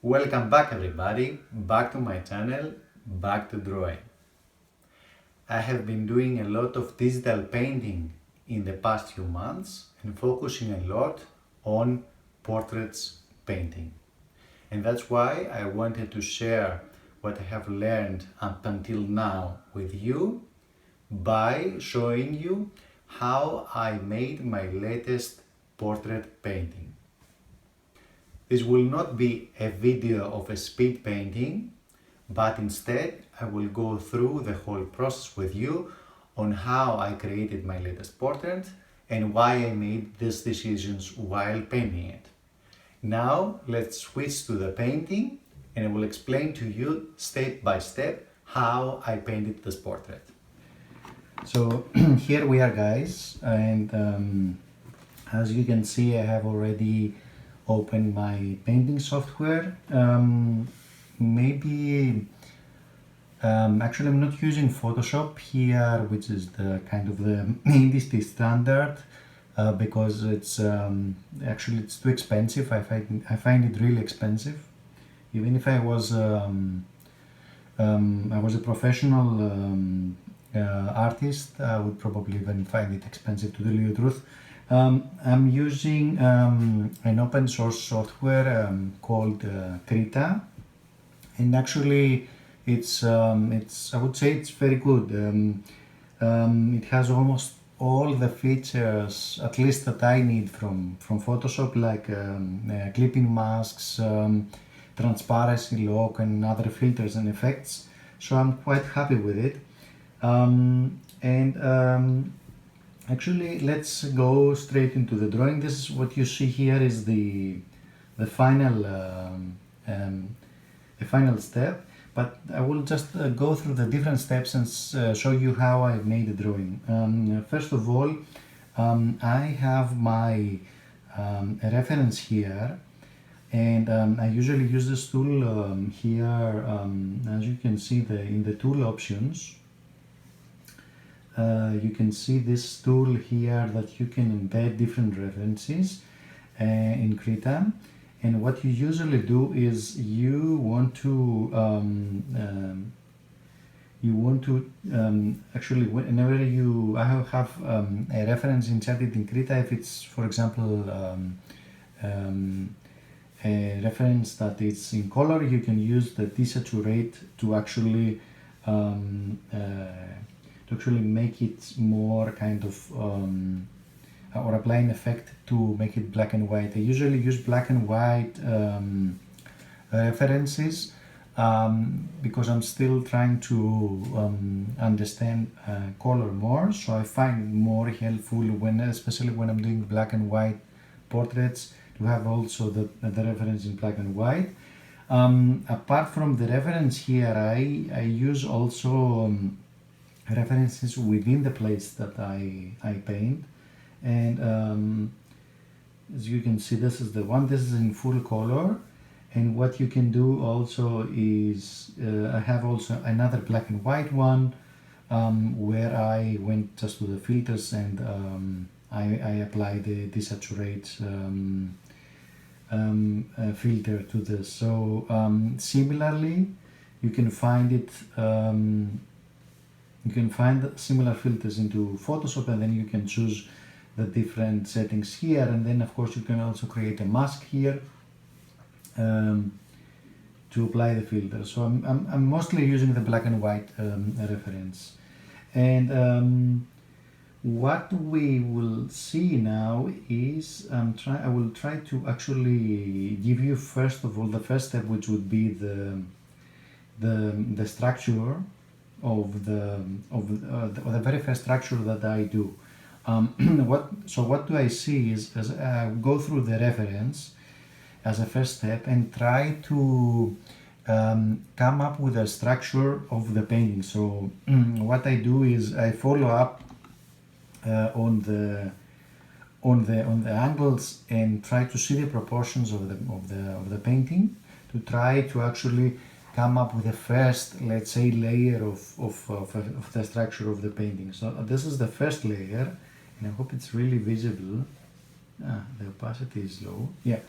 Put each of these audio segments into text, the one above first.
Welcome back everybody, back to my channel, back to drawing. I have been doing a lot of digital painting in the past few months and focusing a lot on portraits painting. And that's why I wanted to share what I have learned up until now with you by showing you how I made my latest portrait painting. This will not be a video of a speed painting, but instead I will go through the whole process with you on how I created my latest portrait and why I made these decisions while painting it. Now let's switch to the painting and I will explain to you step by step how I painted this portrait. So here we are guys, and as you can see I have already open my painting software. Actually I'm not using Photoshop here, which is the kind of the industry standard, because it's actually it's too expensive. I find it really expensive. Even if I was a professional artist, I would probably even find it expensive, to tell you the truth. I'm using an open source software called Krita, and actually it's I would say it's very good. It has almost all the features, at least that I need from Photoshop, like clipping masks, transparency lock, and other filters and effects. So I'm quite happy with it. Actually, let's go straight into the drawing. This is what you see here is the final step. But I will just go through the different steps and show you how I made the drawing. First of all, I have my reference here, and I usually use this tool here. As you can see, in the tool options. You can see this tool here that you can embed different references in Krita, and what you usually do is you want to actually, whenever I have a reference inserted in Krita, if it's, for example, a reference that is in color, you can use the desaturate to actually make it more kind of or apply an effect to make it black and white. I usually use black and white references because I'm still trying to understand color more, so I find more helpful especially when I'm doing black and white portraits, to have also the reference in black and white. Apart from the reference here, I use also references within the place that I paint, and as you can see, this is the one. This is in full color, and what you can do also is I have also another black and white one where I went just to the filters and I apply the desaturate filter to this. So similarly, you can find it. You can find similar filters into Photoshop, and then you can choose the different settings here, and then of course you can also create a mask here to apply the filter. So I'm mostly using the black and white reference, and what we will see now is I will try to actually give you first of all the first step, which would be the structure of the very first structure that I do. What do I see is, as I go through the reference as a first step and try to come up with a structure of the painting. So what I do is I follow up on the angles and try to see the proportions of the painting, to try to actually come up with the first, let's say, layer of the structure of the painting. So this is the first layer, and I hope it's really visible. The opacity is low. Yeah.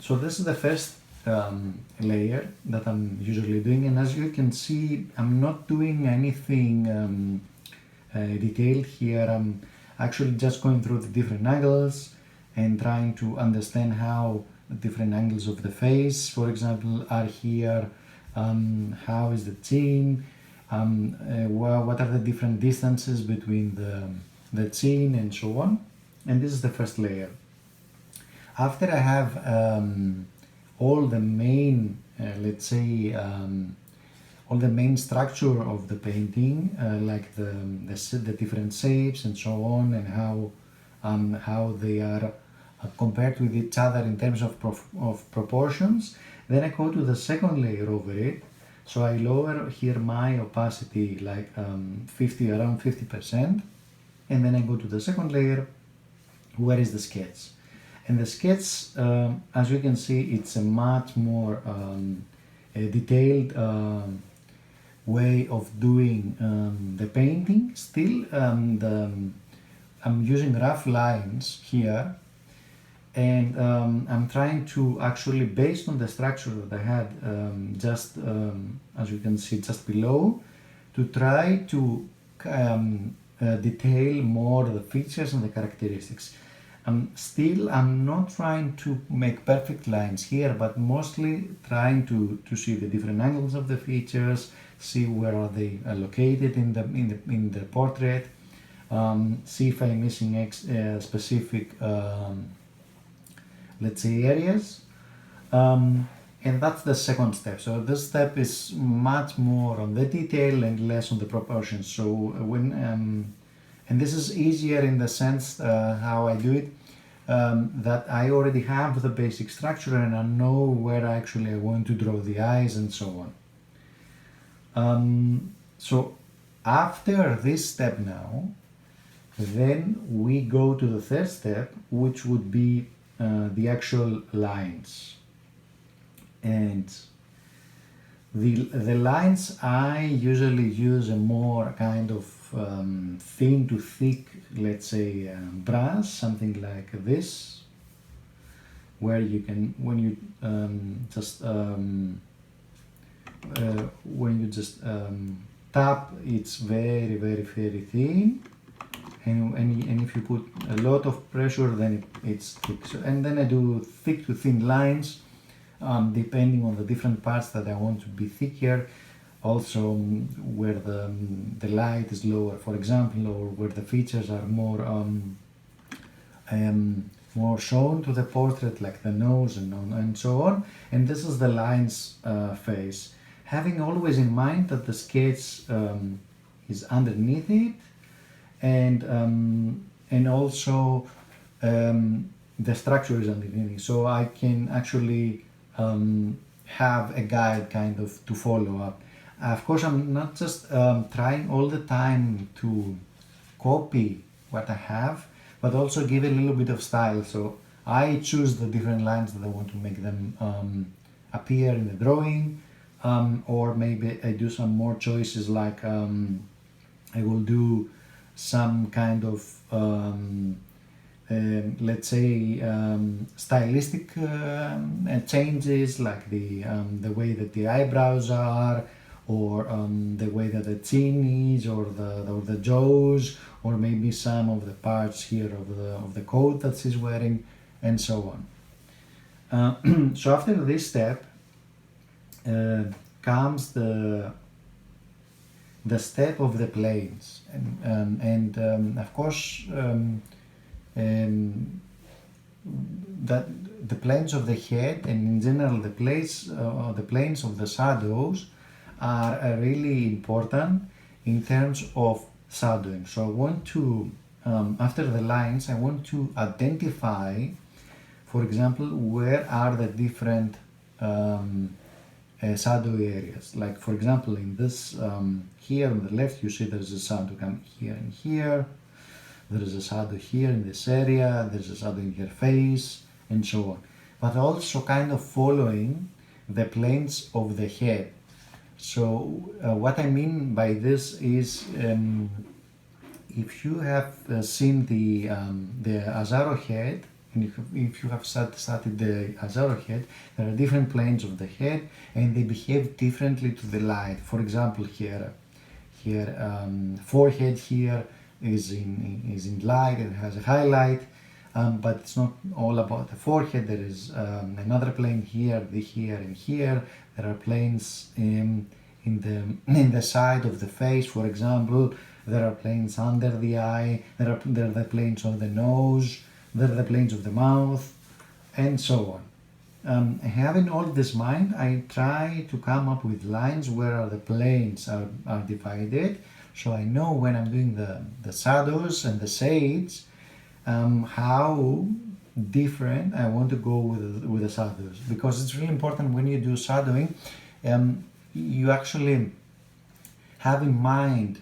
So this is the first layer that I'm usually doing, and as you can see, I'm not doing anything detailed here. I'm actually just going through the different angles and trying to understand how the different angles of the face, for example, are here. How is the chin? What are the different distances between the chin and so on? And this is the first layer. After I have all the main, let's say, all the main structure of the painting, like the different shapes and so on, and how they are compared with each other in terms of proportions, then I go to the second layer over it. So I lower here my opacity like around 50%, and then I go to the second layer, where is the sketch. And the sketch, as you can see, it's a much more detailed way of doing the painting. Still, I'm using rough lines here, and I'm trying to actually, based on the structure that I had as you can see just below, to try to detail more the features and the characteristics. I'm not trying to make perfect lines here, but mostly trying to see the different angles of the features, see where are they located in the portrait, see if I'm missing specific let's say areas, and that's the second step. So this step is much more on the detail and less on the proportions. So when and this is easier in the sense how I do it, that I already have the basic structure and I know where actually I want to draw the eyes and so on. So after this step now, then we go to the third step, which would be the actual lines. And the lines, I usually use a more kind of thin to thick, let's say, brush, something like this, where you can, when you just tap, it's very, very, very thin. And if you put a lot of pressure, then it's thick. So, and then I do thick to thin lines, depending on the different parts that I want to be thicker. Also, where the light is lower, for example, or where the features are more shown to the portrait, like the nose and so on. And this is the lines phase. Having always in mind that the sketch is underneath it, and also the structure is underneath, so I can actually have a guide kind of to follow up. Of course, I'm not just trying all the time to copy what I have, but also give a little bit of style. So I choose the different lines that I want to make them appear in the drawing, or maybe I do some more choices, like I will do some kind of let's say stylistic changes, like the way that the eyebrows are, or the way that the chin is, or the jaws, or maybe some of the parts here of the coat that she's wearing, and so on. So after this step comes the step of the planes, and of course that the planes of the head, and in general the planes of the shadows are really important in terms of shadowing. So I want to, after the lines, I want to identify, for example, where are the different shadow areas. Like, for example, in this, here on the left, you see there's a shadow come here and here. There is a shadow here in this area. There's a shadow in her face, and so on. But also kind of following the planes of the head. So what I mean by this is, if you have seen the Azaro head, and if you have studied the Azaro head, there are different planes of the head, and they behave differently to the light. For example, here forehead here is in light, it has a highlight, but it's not all about the forehead. There is another plane here, here and here. There are planes in the side of the face, for example. There are planes under the eye. There are the planes of the nose. There are the planes of the mouth, and so on. Having all this mind, I try to come up with lines where the planes are divided, so I know when I'm doing the shadows and the shades, how different I want to go with the shadows, because it's really important when you do shadowing, you actually have in mind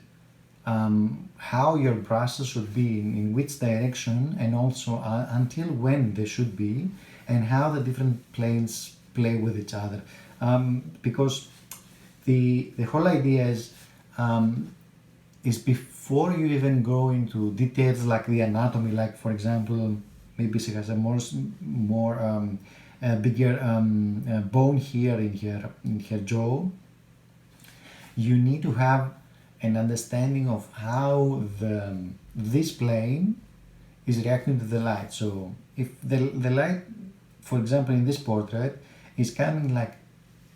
how your brushes should be, in which direction, and also until when they should be, and how the different planes play with each other. Because the whole idea is before you even go into details like the anatomy, like for example, maybe she has a more bigger bone here in her jaw. You need to have an understanding of how this plane is reacting to the light. So if the light, for example, in this portrait, is coming like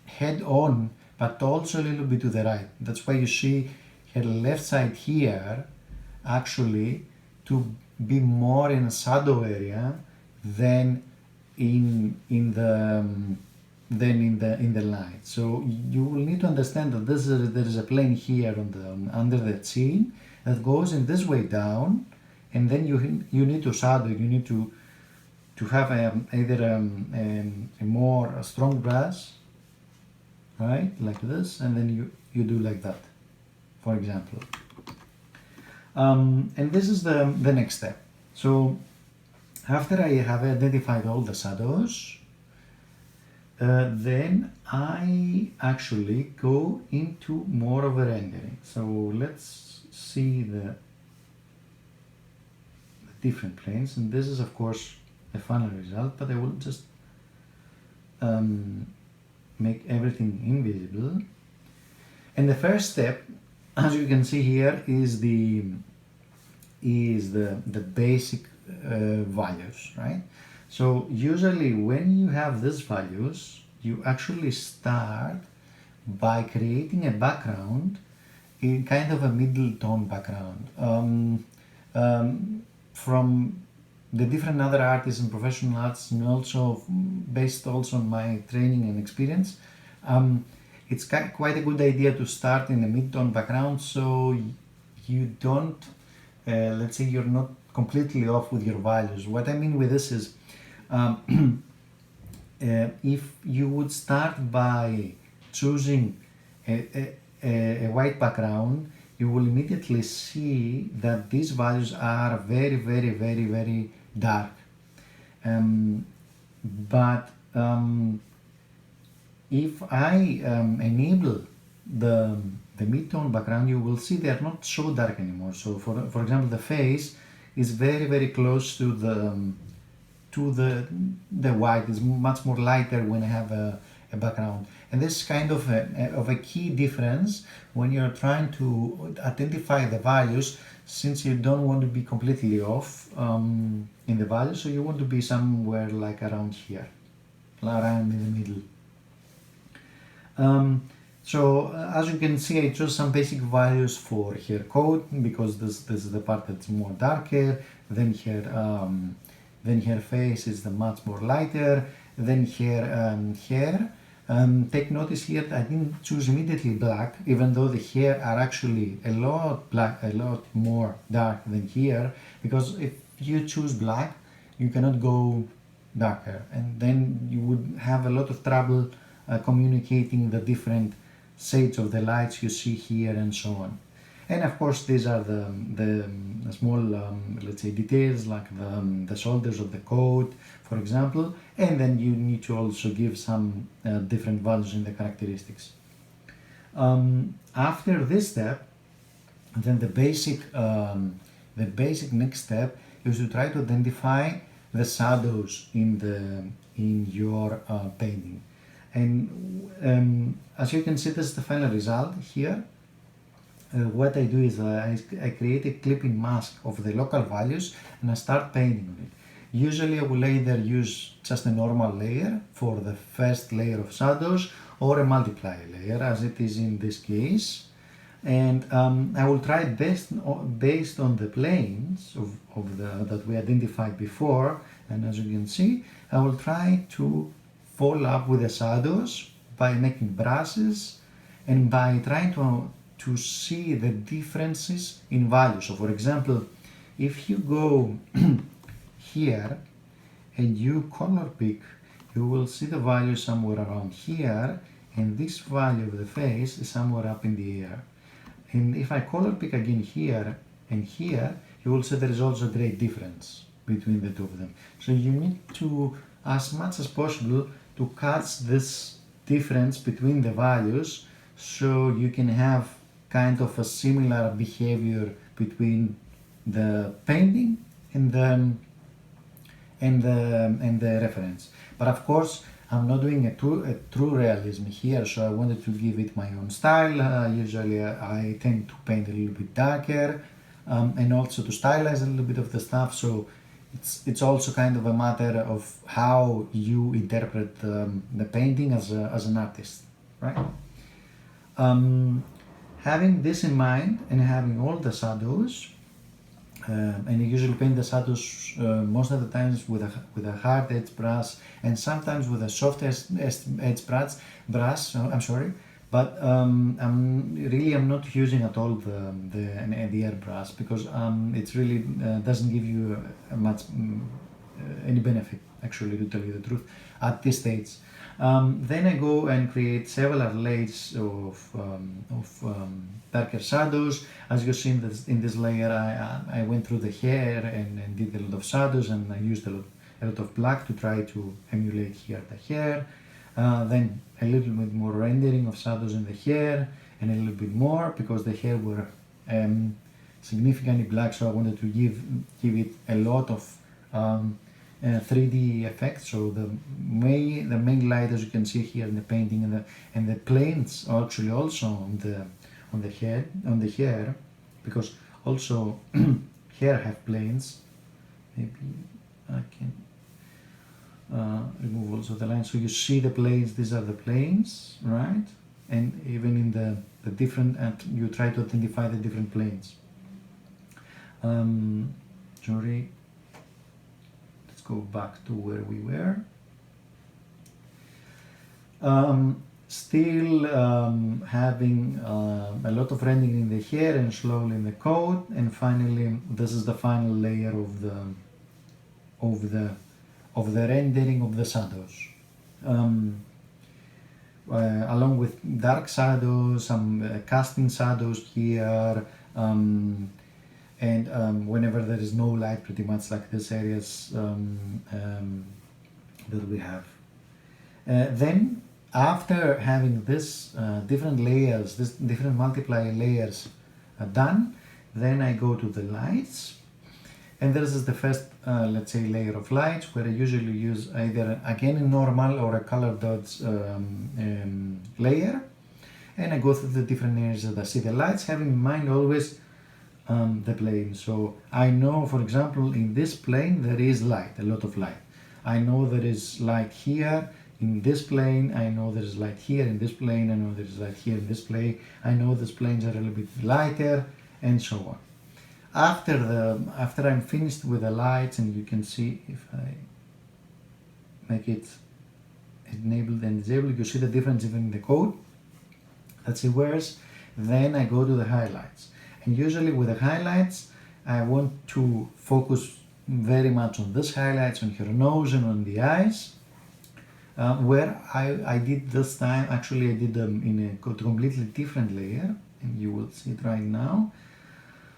head on, but also a little bit to the right. That's why you see her left side here actually to be more in a shadow area than in the light. So you will need to understand that there is a plane here under the chin that goes in this way down, and then you need to shadow. You need to have either a more strong brush, right, like this, and then you do like that, for example. And this is the next step. So after I have identified all the shadows, then I actually go into more of a rendering. So let's see the different planes, and this is of course the final result, but I will just make everything invisible. And the first step, as you can see here, is the basic values, right? So usually when you have these values, you actually start by creating a background in kind of a middle tone background. From the different other artists and professional artists, and also based also on my training and experience, it's quite a good idea to start in a mid-tone background, so you don't, let's say you're not completely off with your values. What I mean with this is, if you would start by choosing a white background, you will immediately see that these values are very, very, very, very dark. But if I enable the mid-tone background, you will see they are not so dark anymore. So for example, the face is very, very close to the white. Is much more lighter when I have a background, and this is kind of a key difference when you're trying to identify the values, since you don't want to be completely off in the values, so you want to be somewhere like around here, around in the middle. So as you can see, I chose some basic values for her coat, because this is the part that's more darker. Then her face is the much more lighter. Then her hair. Take notice here that I didn't choose immediately black, even though the hair are actually a lot more dark than here, because if you choose black, you cannot go darker, and then you would have a lot of trouble communicating the different shades of the lights you see here and so on. And of course, these are the small, let's say, details like the shoulders of the coat, for example, and then you need to also give some different values in the characteristics. After this step, then the basic next step is to try to identify the shadows in your painting. And as you can see, this is the final result here. What I do is I create a clipping mask of the local values and I start painting on it. Usually I will either use just a normal layer for the first layer of shadows or a multiplier layer, as it is in this case. And I will try based on the planes that we identified before, and as you can see, I will try to follow up with the shadows by making brushes and by trying to see the differences in value. So for example, if you go here and you color pick, you will see the value somewhere around here, and this value of the face is somewhere up in the air. And if I color pick again here and here, you will see there is also a great difference between the two of them. So you need to, as much as possible, to catch this difference between the values so you can have kind of a similar behavior between the painting and the reference. But of course, I'm not doing a true realism here, so I wanted to give it my own style. Usually I tend to paint a little bit darker and also to stylize a little bit of the stuff, so it's also kind of a matter of how you interpret the painting as an artist, right? Having this in mind and having all the shadows, and you usually paint the shadows most of the times with a hard edge brush and sometimes with a soft edge brush. I'm sorry, but I'm not using at all the airbrush because it really doesn't give you much any benefit, actually, to tell you the truth at this stage. Then I go and create several layers of darker shadows. As you see in this layer, I went through the hair and did a lot of shadows, and I used a lot of black to try to emulate here the hair. Then a little bit more rendering of shadows in the hair, and a little bit more because the hair were significantly black, so I wanted to give it a lot of 3D effects. So the main light, as you can see here in the painting, and the planes are actually also on the hair, because also hair have planes. Maybe I can remove also the lines, so you see the planes. These are the planes, right? And even in the different, and you try to identify the different planes. Sorry. Go back to where we were. Still having a lot of rendering in the hair and slowly in the coat, and finally this is the final layer of the rendering of the shadows, along with dark shadows, some casting shadows here. And whenever there is no light, pretty much like this areas that we have. Then after having this different layers, this different multiplier layers done, then I go to the lights, and this is the first let's say layer of lights, where I usually use either again a normal or a color dots layer, and I go through the different areas that I see the lights, having in mind always the plane. So I know, for example, in this plane there is light, a lot of light. I know there is light here in this plane. I know there is light here in this plane. I know there is light here in this plane. I know these planes are a little bit lighter, and so on. After I'm finished with the lights, and you can see if I make it enabled and disabled, you see the difference even in the code. Let's see where's. Then I go to the highlights. And usually with the highlights, I want to focus very much on this highlights, on her nose and on the eyes. Where I did this time, actually I did them in a completely different layer, and you will see it right now.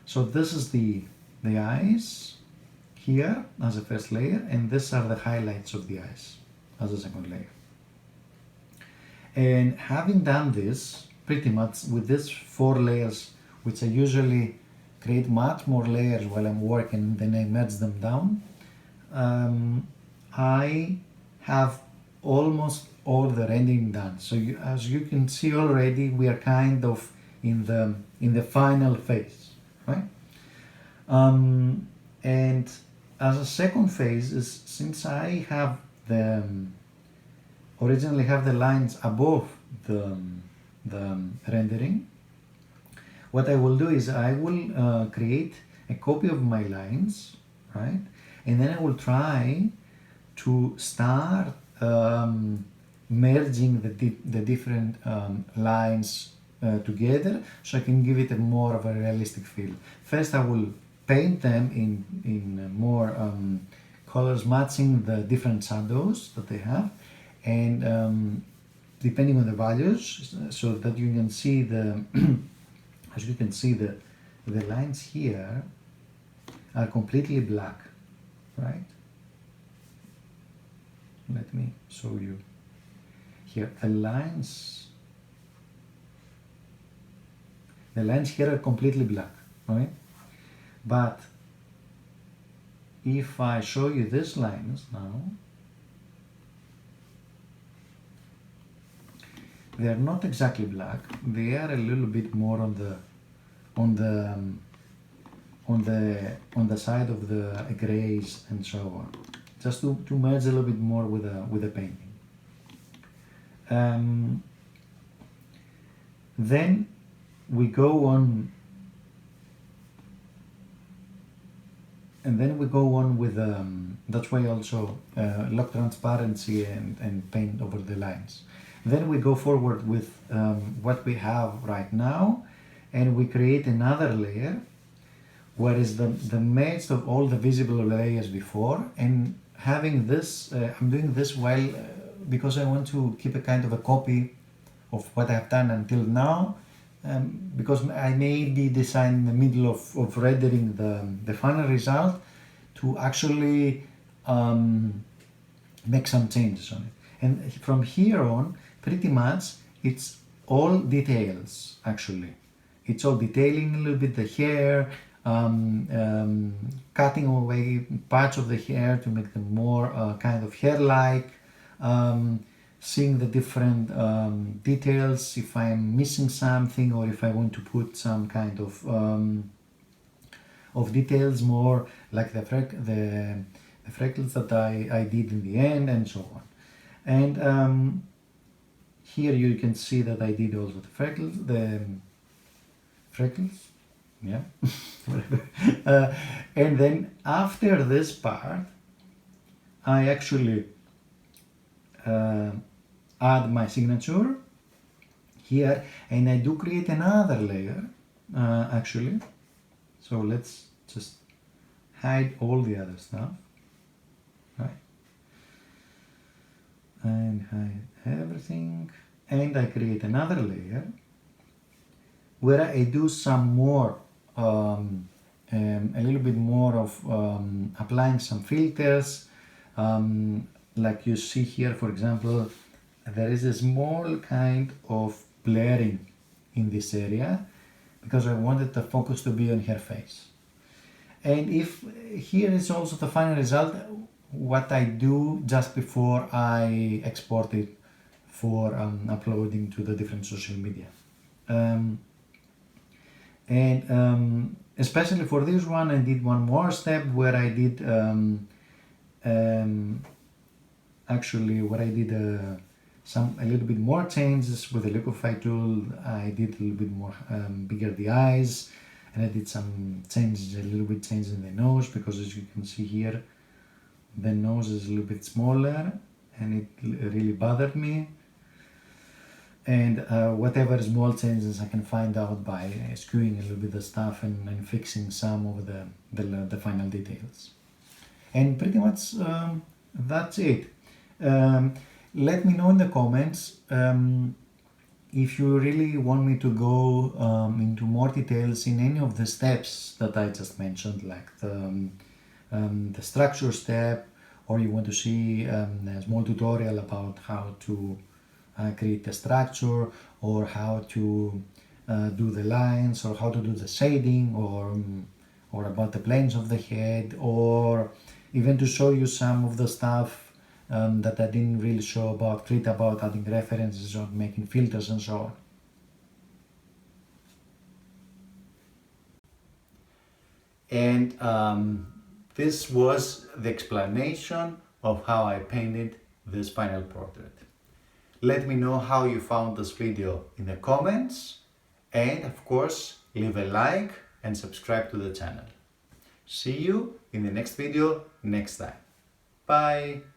So this is the eyes here as a first layer, and these are the highlights of the eyes as a second layer. And having done this, pretty much with these 4 layers, which I usually create much more layers while I'm working, then I merge them down. I have almost all the rendering done. So as you can see already, we are kind of in the final phase, right? And as a second phase is, since I have the originally have the lines above the rendering, what I will do is I will create a copy of my lines, right? And then I will try to start merging the different lines together, so I can give it a more of a realistic feel. First I will paint them in more colors matching the different shadows that they have, and depending on the values, so that you can see the as you can see the lines here are completely black, right? Let me show you here. The lines here are completely black, right? But if I show you these lines now, they are not exactly black. They are a little bit more on the side of the grays and so on, just to merge a little bit more with the painting. Then we go on, with that's why also lock transparency and paint over the lines. Then we go forward with what we have right now, and we create another layer, where is the merge of all the visible layers before, and having this, I'm doing this while, because I want to keep a kind of a copy of what I've done until now, because I may be deciding in the middle of rendering the final result to actually make some changes on it. And from here on, pretty much it's all details, actually. It's all detailing a little bit the hair, cutting away parts of the hair to make them more kind of hair-like, seeing the different details, if I'm missing something or if I want to put some kind of details more like the freckles that I did in the end, and so on. And here you can see that I did also the freckles, yeah. And then after this part, I actually add my signature here, and I do create another layer, actually. So let's just hide all the other stuff, right? And hide everything, and I create another layer where I do some more, a little bit more of applying some filters, like you see here, for example, there is a small kind of blurring in this area, because I wanted the focus to be on her face. And if here is also the final result, what I do just before I export it for uploading to the different social media. Especially for this one, I did one more step where I did actually where I did a little bit more changes with the liquify tool. I did a little bit more bigger the eyes, and I did some changes, a little bit change in the nose, because as you can see here, the nose is a little bit smaller and it really bothered me. And whatever small changes I can find out by skewing a little bit the stuff and fixing some of the final details. And pretty much that's it. Let me know in the comments if you really want me to go into more details in any of the steps that I just mentioned, like the structure step, or you want to see a small tutorial about how to create a structure, or how to do the lines, or how to do the shading, or about the planes of the head, or even to show you some of the stuff that I didn't really show about Krita, about adding references or making filters and so on. And this was the explanation of how I painted this final portrait. Let me know how you found this video in the comments, and of course leave a like and subscribe to the channel. See you in the next video next time. Bye!